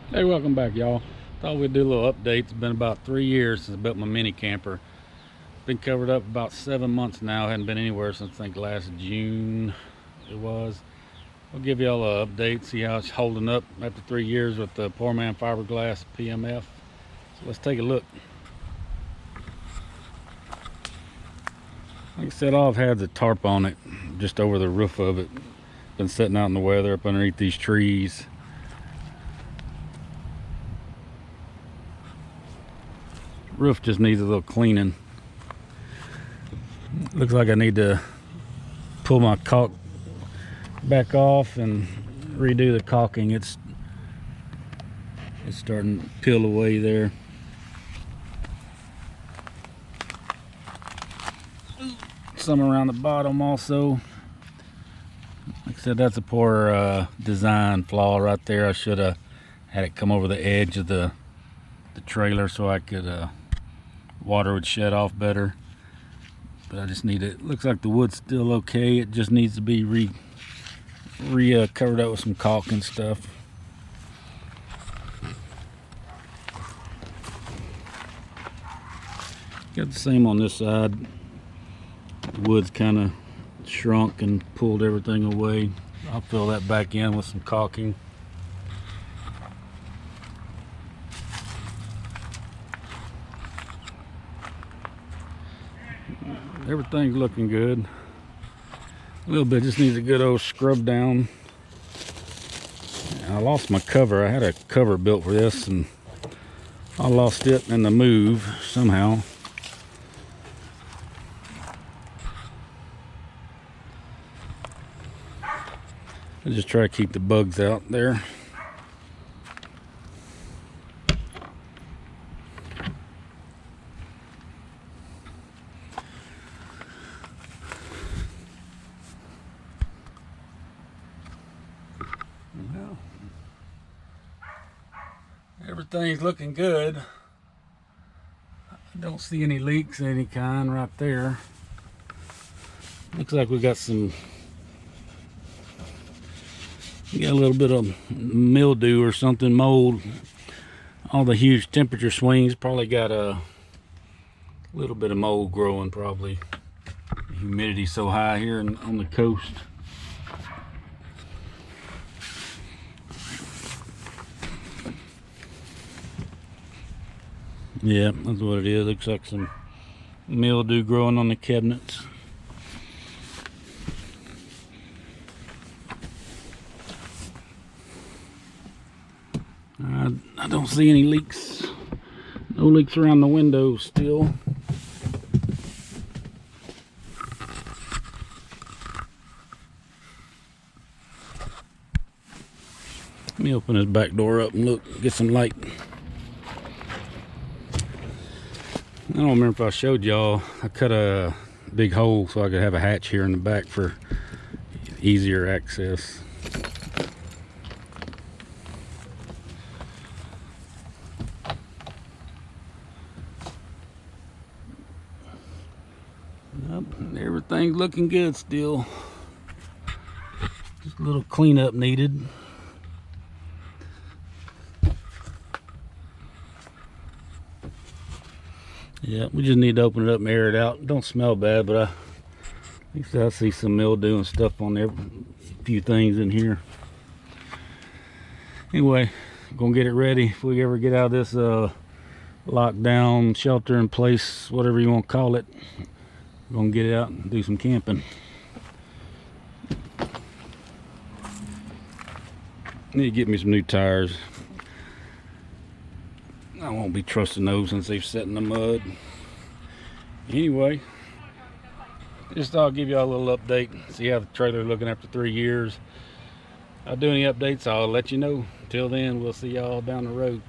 Hey, welcome back, y'all. Thought we'd do a little update. It's been about 3 years since I built my mini camper. Been covered up about 7 months now. Hadn't been anywhere since I think last June it was. I'll give y'all an update, see how it's holding up after 3 years with the Poor Man Fiberglass PMF. So let's take a look. Like I said, I've had the tarp on it just over the roof of it. Been sitting out in the weather up underneath these trees. Roof just needs a little cleaning. Looks like I need to pull my caulk back off and redo the caulking. It's starting to peel away there. Some around the bottom also. Like I said, that's a poor design flaw right there. I should have had it come over the edge of the trailer so I could water would shed off better. But I just need it. Looks like the wood's still okay. It just needs to be covered up with some caulk and stuff. Got the same on this side. The wood's kind of shrunk and pulled everything away. I'll fill that back in with some caulking. Everything's looking good. A little bit just needs a good old scrub down. I lost my cover. I had a cover built for this and I lost it in the move somehow. I just try to keep the bugs out there. Well, everything's looking good. I don't see any leaks of any kind right there. Looks like we got a little bit of mildew or something, mold. All the huge temperature swings probably got a little bit of mold growing, probably. The humidity's so high here on the coast. Yeah, that's what it is. Looks like some mildew growing on the cabinets. I don't see any leaks. No leaks around the windows still. Let me open this back door up and look, get some light. I don't remember if I showed y'all, I cut a big hole so I could have a hatch here in the back for easier access. Yep, everything's looking good still. Just a little cleanup needed. Yeah, we just need to open it up and air it out. It don't smell bad, but I see some mildew and stuff on there. A few things in here. Anyway, I'm gonna get it ready. If we ever get out of this lockdown, shelter in place, whatever you want to call it, we're gonna get it out and do some camping. Need to get me some new tires. I won't be trusting those since they've set in the mud. Anyway, just thought I'd give y'all a little update, see how the trailer's looking after 3 years. If I do any updates, I'll let you know. Till then, we'll see y'all down the road.